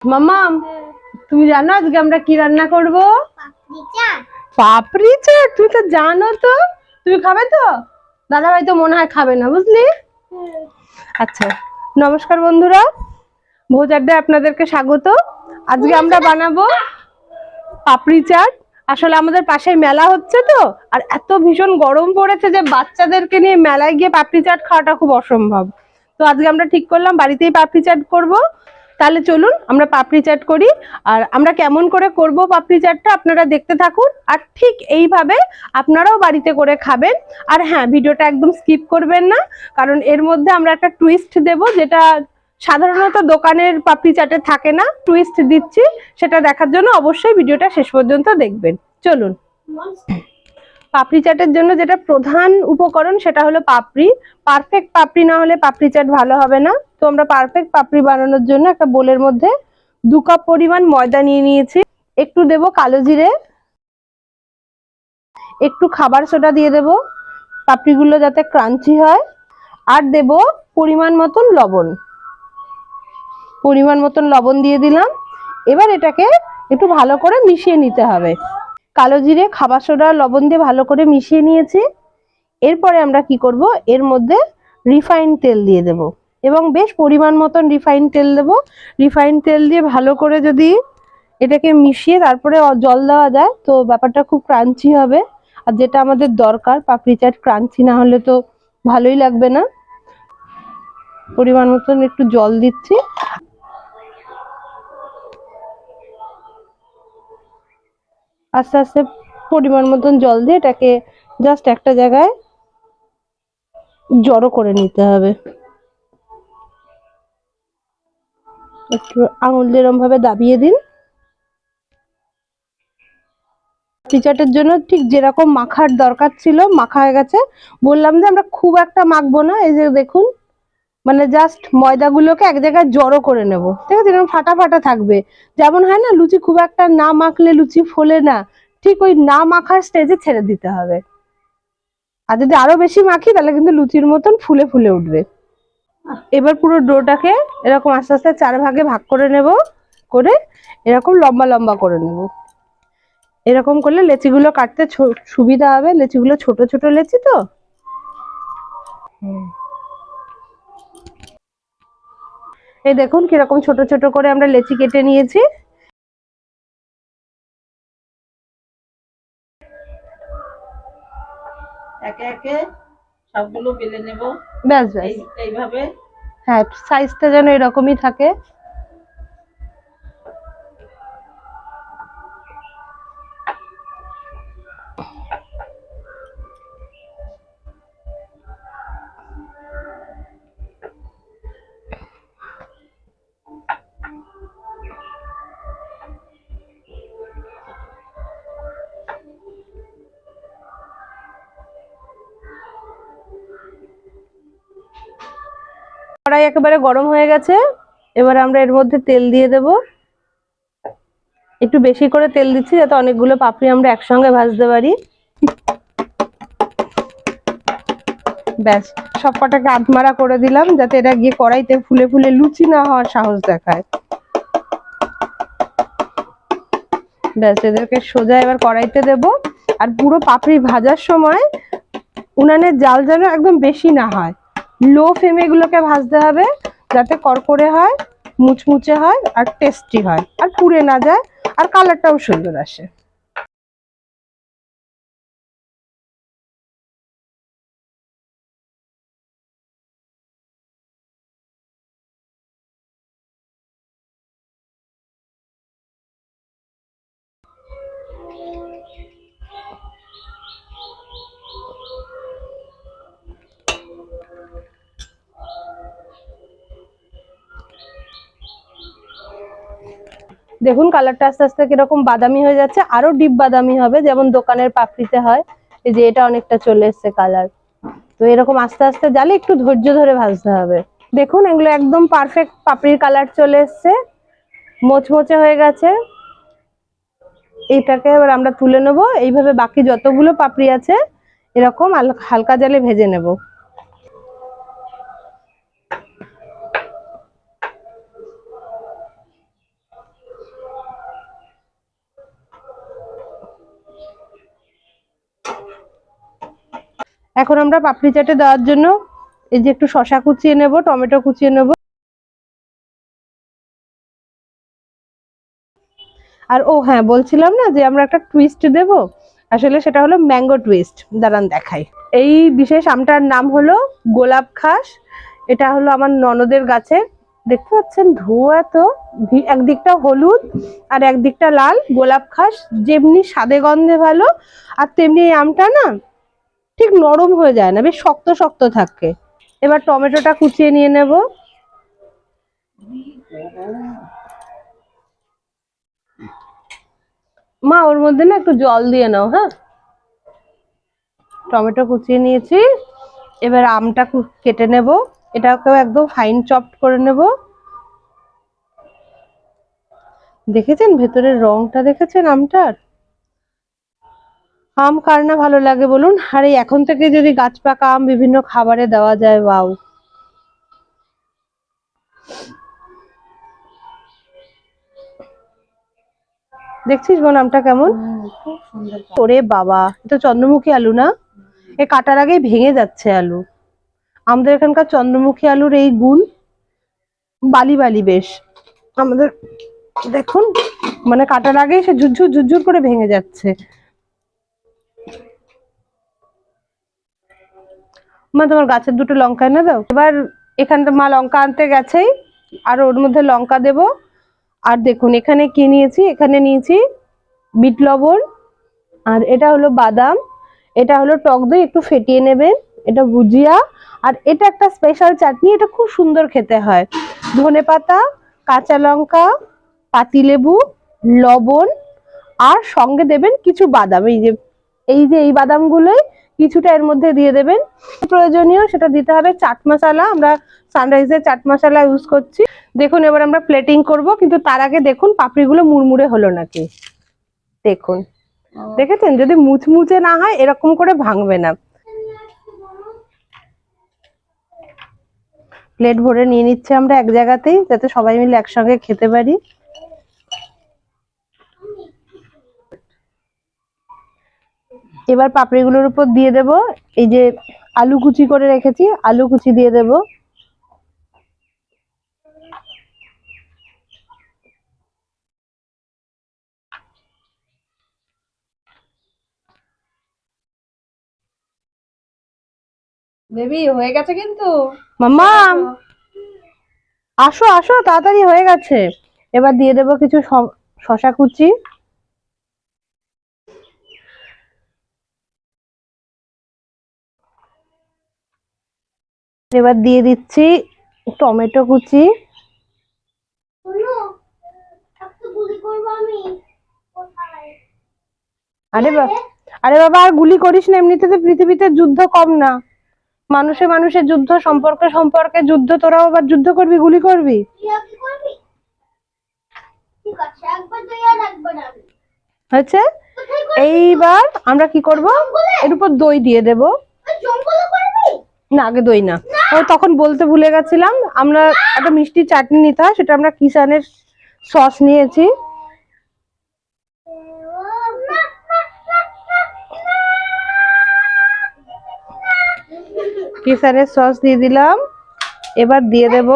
মাম্মাম, তুমি জানো আজকে আমরা কি রান্না করব? পাপড়ি চাট। তুমি তো জানো তো, তুমি খাবে তো? দাদা ভাই তো মনে হয় খাবে না, বুঝলি? আচ্ছা, নমস্কার বন্ধুরা, ভোজ আড্ডায় আপনাদেরকে স্বাগত। আজকে আমরা বানাবো পাপড়ি চাট। আসলে আমাদের পাশে মেলা হচ্ছে তো, আর এত ভীষণ গরম পড়েছে যে বাচ্চাদেরকে নিয়ে মেলায় গিয়ে পাপড়ি চাট খাওয়াটা খুব অসম্ভব। তো আজকে আমরা ঠিক করলাম বাড়িতেই পাপড়ি চাট করব। তাহলে চলুন আমরা পাপড়ি চাট করি। আর আমরা কেমন করে করব পাপড়ি চাটটা আপনারা দেখতে থাকুন, আর ঠিক এইভাবে আপনারাও বাড়িতে করে খাবেন। আর হ্যাঁ, ভিডিওটা একদম স্কিপ করবেন না, কারণ এর মধ্যে আমরা একটা টুইস্ট দেব, যেটা সাধারণত দোকানের পাপড়ি চাটে থাকে না। টুইস্ট দিচ্ছি, সেটা দেখার জন্য অবশ্যই ভিডিওটা শেষ পর্যন্ত দেখবেন। চলুন। পাপড়ি চাটের জন্য যেটা প্রধান উপকরণ সেটা হলো পাপড়ি। পারফেক্ট পাপড়ি না হলে পাপড়ি চাট ভালো হবে না। তো আমরা পারফেক্ট পাপড়ি বানানোর জন্য একটা বোলের মধ্যে 2 কাপ পরিমাণ ময়দা নিয়ে নিয়েছি। একটু দেব কালো জিরে, একটু খাবার সোডা দিয়ে দেব পাপড়িগুলো যাতে ক্রাঞ্চি হয়, আর দেব পরিমাণ মতন লবণ। পরিমাণ মতন লবণ দিয়ে দিলাম। এবার এটাকে একটু ভালো করে মিশিয়ে নিতে হবে। কালো জিরে, খাবার সোডা, লবণ দিয়ে ভালো করে মিশিয়ে নিয়েছি। এরপরে আমরা কি করব, এর মধ্যে রিফাইন তেল দিয়ে দেব, এবং বেশ পরিমাণ মতন রিফাইন তেল দেব। রিফাইন তেল দিয়ে ভালো করে যদি এটাকে মিশিয়ে তারপরে জল দেওয়া যায় তো ব্যাপারটা খুব ক্রাঞ্চি হবে। আর যেটা আমাদের দরকার, পাপড়ি চাট ক্রাঞ্চি না হলে তো ভালোই লাগবে না। পরিমাণ মতন একটু জল দিচ্ছি। আস্তে আস্তে পরিমাণ মতন জল দিয়ে এটাকে জাস্ট একটা জায়গায় জড়ো করে নিতে হবে। একটু আঙুল দিয়ে এরম ভাবে দাবিয়ে দিন। পাপড়ি চাটের জন্য ঠিক যেরকম মাখার দরকার ছিল মাখা হয়ে গেছে। বললাম যে আমরা খুব একটা মাখবো না, এই যে দেখুন, মানে জাস্ট ময়দাগুলোকে এক জায়গায় জড়ো করে নেব। ঠিক আছে, এরকম ফাটা ফাটা থাকবে। যেমন হয় না, লুচি খুব একটা না মাখলে লুচি ফোলে না, ঠিক ওই না মাখার স্টেজে ছেড়ে দিতে হবে। আর যদি আরো বেশি মাখি তাহলে কিন্তু লুচির মতন ফুলে ফুলে উঠবে। এবার পুরো ডোটাকে এরকম আস্তে আস্তে 4 ভাগে ভাগ করে নেব, করে এরকম লম্বা লম্বা করে নেব। এরকম করলে লেচিগুলো কাটতে সুবিধা হবে। লেচিগুলো ছোট ছোট লেচি তো। এই দেখুন কিরকম ছোট ছোট করে আমরা লেচি কেটে নিয়েছি। একে একে সবগুলো বেলে নেব। ব্যাস ব্যাস, এইভাবে। হ্যাঁ, সাইজটা যেন এরকমই থাকে। কড়াই একেবারে গরম হয়ে গেছে। এবার আমরা এর মধ্যে তেল দিয়ে দেব। একটু বেশি করে তেল দিচ্ছি যাতে অনেকগুলো পাপড়ি আমরা একসঙ্গে ভাজতে পারি। ব্যাস, সব কটাকে আধমারা করে দিলাম যাতে এটা গিয়ে কড়াইতে ফুলে ফুলে লুচি না হওয়ার সাহস দেখায়। ব্যাস, এদেরকে সোজা এবার কড়াইতে দেব। আর পুরো পাপড়ি ভাজার সময় উনানের জাল যেন একদম বেশি না হয়, লো ফ্লেমে এগুলোকে ভাজতে হবে, যাতে কড়কড়ে হয়, মুচমুচে হয়, আর টেস্টি হয়, আর পুড়ে না যায়, আর কালারটাও সুন্দর আসে। দেখুন কালারটা আস্তে আস্তে কিরকম বাদামি হয়ে যাচ্ছে, আরো ডিপ বাদামি হবে যেমন দোকানের পাপড়িতে হয়। এই যে এটা অনেকটা চলে এসছে কালার। তো এরকম আস্তে আস্তে জ্বালে একটু ধৈর্য ধরে ভাজতে হবে। দেখুন এগুলো একদম পারফেক্ট পাপড়ির কালার চলে এসছে, মোচমোচে হয়ে গেছে। এইটাকে এবার আমরা তুলে নেব। এইভাবে বাকি যতগুলো পাপড়ি আছে এরকম হালকা জালে ভেজে নেব। এখন আমরা পাপড়ি চাটে দেওয়ার জন্য এই যে একটু শসা কুচিয়ে নেব, টমেটো কুচিয়ে নেব। আর ও হ্যাঁ, বলছিলাম না যে আমরা একটা টুইস্ট দেব, আসলে সেটা হলো ম্যাঙ্গো টুইস্ট। দাঁড়ান দেখাই। এই বিশেষ আমটার নাম হলো গোলাপ খাস। এটা হলো আমার ননদের গাছে, দেখতে পাচ্ছেন ধোয়া এত, একদিকটা হলুদ আর একদিকটা লাল। গোলাপ খাস যেমনি স্বাদে গন্ধে ভালো, আর তেমনি এই আমটা না ঠিক নরম হয়ে যায় না, বেশ শক্ত শক্ত থাকে। এবার টমেটোটা কুচিয়ে নিয়ে নেব। মা ওর মধ্যে না একটু জল দিয়ে নাও, হ্যাঁ। টমেটো কুচিয়ে নিয়েছি, এবার আমটা কেটে নেব। এটাকেও একদম ফাইন চপড করে নেব। দেখেছেন ভেতরের রংটা, দেখেছেন আমটার? আম কার না ভালো লাগে বলুন? আর এই এখন থেকে যদি গাছ পাকা আম বিভিন্ন খাবারে দেওয়া যায়, ওয়াও। দেখছিস বোন আমটা কেমন? খুব সুন্দর। ওরে বাবা, এটা চন্দ্রমুখী আলু না? এ কাটার আগেই ভেঙে যাচ্ছে আলু। আমাদের এখানকার চন্দ্রমুখী আলুর এই গুণ, বালি বালি বেশ। আমাদের দেখুন, মানে কাটার আগেই সে ঝুরঝুর ঝুরঝুর করে ভেঙে যাচ্ছে। মা তোমার গাছের দুটো লঙ্কা এনে দাও। এবার এখানটা মা লঙ্কা আনতে গেছেই, আর ওর মধ্যে লঙ্কা দেব। আর দেখুন এখানে কি নিয়েছি, এখানে নিয়েছি বিট লবণ, আর এটা হলো বাদাম, এটা হলো টক দই, একটু ফেটিয়ে নেবেন, এটা ভুজিয়া। আর এটা একটা স্পেশাল চাটনি, এটা খুব সুন্দর খেতে হয়। ধনেপাতা, কাঁচা লঙ্কা, পাতিলেবু, লবণ, আর সঙ্গে দেবেন কিছু বাদাম। এই যে এই বাদামগুলোই কিছুটা এর মধ্যে দিয়ে দেবেন। প্রয়োজনীয় সেটা দিতে হবে চাট মশলা, আমরা সানরাইজের চাট মশলা ইউজ করছি। দেখুন এবার আমরা প্লেটিং করব, কিন্তু তার আগে দেখুন পাপড়িগুলো মুড়মুড়ে হলো নাকি। দেখুন, দেখেছেন? যদি মুচমুচে না হয় এরকম করে ভাঙবে না। প্লেট ভরে নিয়ে নিচ্ছে আমরা এক জায়গাতেই, যাতে সবাই মিলে একসঙ্গে খেতে পারি। এবার পাপড়িগুলোর উপর দিয়ে দেব এই যে আলু কুচি করে রেখেছি, আলু কুচি দিয়ে দেব। বেবি হয়ে গেছে কিন্তু। মাম্মা আসো আসো, তাড়াতাড়ি হয়ে গেছে। এবার দিয়ে দেব কিছু শসা কুচি। এবার দিয়ে দিচ্ছি টমেটো কুচি। আরে বাবা, আরে বাবা আর গুলি করিস না, এমনিতে তো পৃথিবীতে যুদ্ধ কম না। মানুষে মানুষের যুদ্ধ, সম্পর্কে সম্পর্কে যুদ্ধ, তোরাও আবার যুদ্ধ করবি, গুলি করবি? হচ্ছে। এইবার আমরা কি করব, এর উপর দই দিয়ে দেব। না আগে দই না, ও তখন বলতে ভুলে গেছিলাম, আমরা একটা মিষ্টি চাটনি নিতে হয়, সেটা আমরা কিষানের সস নিয়েছি। কিষানের সস দিয়ে দিলাম। এবার দিয়ে দেব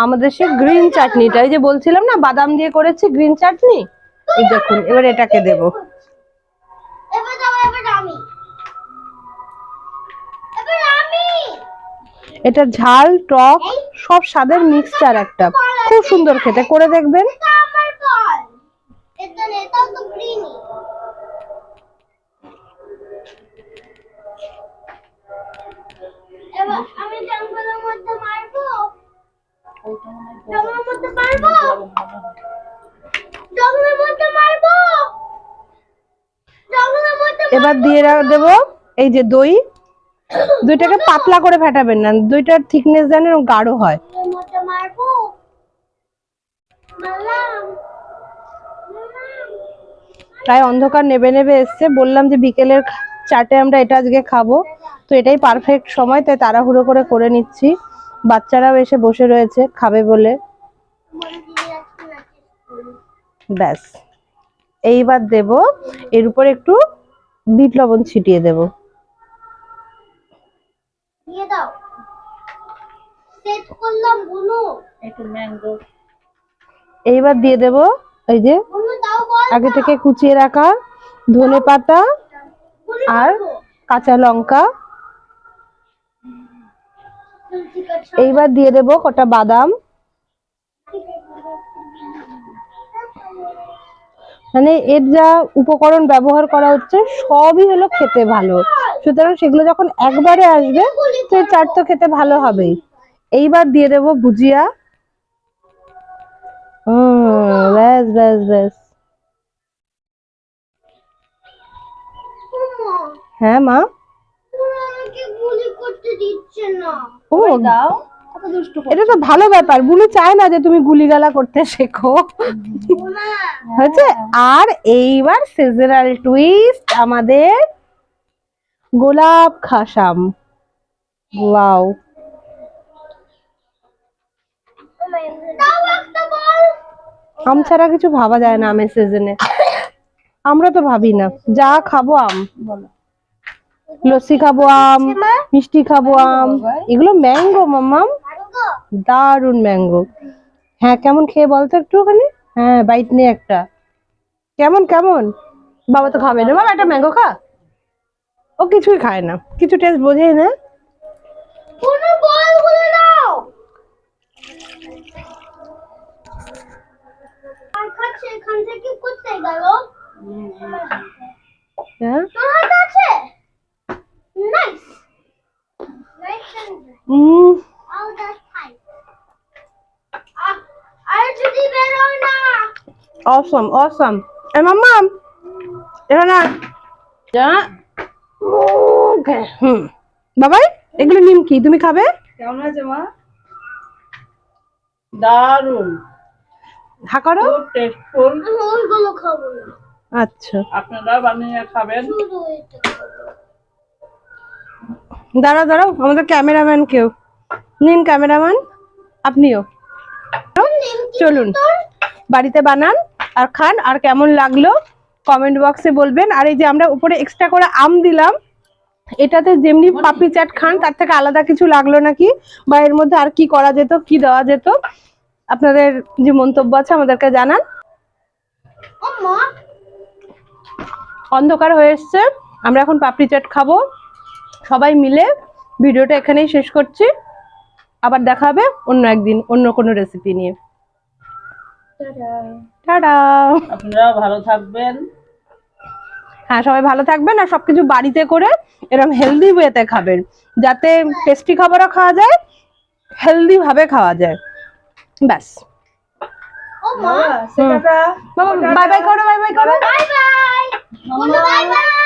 আমাদের সেই গ্রিন চাটনিটা, এই যে বলছিলাম না বাদাম দিয়ে করেছি গ্রিন চাটনি, এই দেখুন এবার এটাকে দেব। এটা ঝাল টক সব স্বাদের মিক্সচার একটা, খুব সুন্দর খেতে, করে দেখবেন। এবার দিয়ে দেব এই যে দই। দইটাকে পাতলা করে ফেটাবেন না, দইটার থিকনেস যেন গাঢ় হয়। প্রায় অন্ধকার নেবে নেবে এসছে, বললাম যে বিকেলের চাটে আমরা এটা আজকে খাবো, তো এটাই পারফেক্ট সময়, তাই তাড়াহুড়ো করে করে নিচ্ছি। বাচ্চারাও এসে বসে রয়েছে খাবে বলে। ব্যাস, এইবার দেব এর উপর একটু বিট লবণ ছিটিয়ে দেব। একটু ম্যাঙ্গো। এইবার দিয়ে দেব এই যে আগে থেকে কুচিয়ে রাখা ধনে পাতা আর কাঁচা লঙ্কা। এইবার দিয়ে দেব কটা বাদাম। মানে এর যা উপকরণ ব্যবহার করা হচ্ছে সবই হলো খেতে ভালো, সুতরাং সেগুলো যখন একবারে আসবে তো এই চাট তো খেতে ভালো হবেই। এইবার দিয়ে দেব ভুজিয়া। ব্যাস ব্যাস ব্যাস। হ্যাঁ মা। ও দাও, এত দুষ্টু এটা তো ভালো ব্যাপার, বুলু চায় না যে তুমি গুলিগালা করতে শেখো। হয়েছে। আর এইবার সিজনাল টুইস্ট আমাদের গোলাপ খাসাম। ওয়াও, আম ছাড়া কিছু ভাবা যায় না আমের সিজনে। আমরা তো ভাবি না, যা খাবো আম। বলো। লস্যি খাবো আম, মিষ্টি খাবো আম। এগুলো ম্যাঙ্গো মাম্মাম, দারুন ম্যাঙ্গো। হ্যাঁ কেমন খেয়ে বলতো একটুখানি। হ্যাঁ বাইট নে একটা। কেমন কেমন? বাবা তো খাবে না, বাবা একটা ম্যাঙ্গো খা। ও কিছুই খায় না, কিছু টেস্ট বোঝেই না। হ্যাঁ অসম অসম। এ মাম্মাম এখানে আয়। যা। বাবাই এগুলো নিমকি, তুমি খাবে? কেমন আছে মা? দারুন, হা করো। খুব টেস্টফুল। আচ্ছা আপনারা বানিয়ে খাবেন। দাঁড়াও দাঁড়াও, আমাদের ক্যামেরাম্যান কেউ নিন, ক্যামেরাম্যান আপনিও চলুন, বাড়িতে বানান আর খান। আর কেমন লাগলো কমেন্ট বক্সে বলবেন। আর এই যে আমরা উপরে এক্সট্রা করে আম দিলাম, এটাতে যেমনি পাপড়ি চাট খান তার থেকে আলাদা কিছু লাগলো নাকি, বা এর মধ্যে আর কি করা যেত, কি দেওয়া যেত, আপনাদের যে মন্তব্য আছে আমাদেরকে জানান। অন্ধকার হয়ে এসছে, আমরা এখন পাপড়ি চাট খাবো সবাই মিলে। ভিডিওটা এখানেই শেষ করছি, আবার দেখা হবে অন্য একদিন অন্য কোনো রেসিপি নিয়ে। টাটা। আপনারা ভালো থাকবেন। হ্যাঁ সবাই ভালো থাকবেন, আর সবকিছু বাড়িতে করে এরকম হেলদি ওয়েতে খাবেন, যাতে টেস্টি খাবারও খাওয়া যায়, হেলদি ভাবে খাওয়া যায়। ব্যাস। বাবা বাই বাই করো, বাই বাই করো। Bye bye.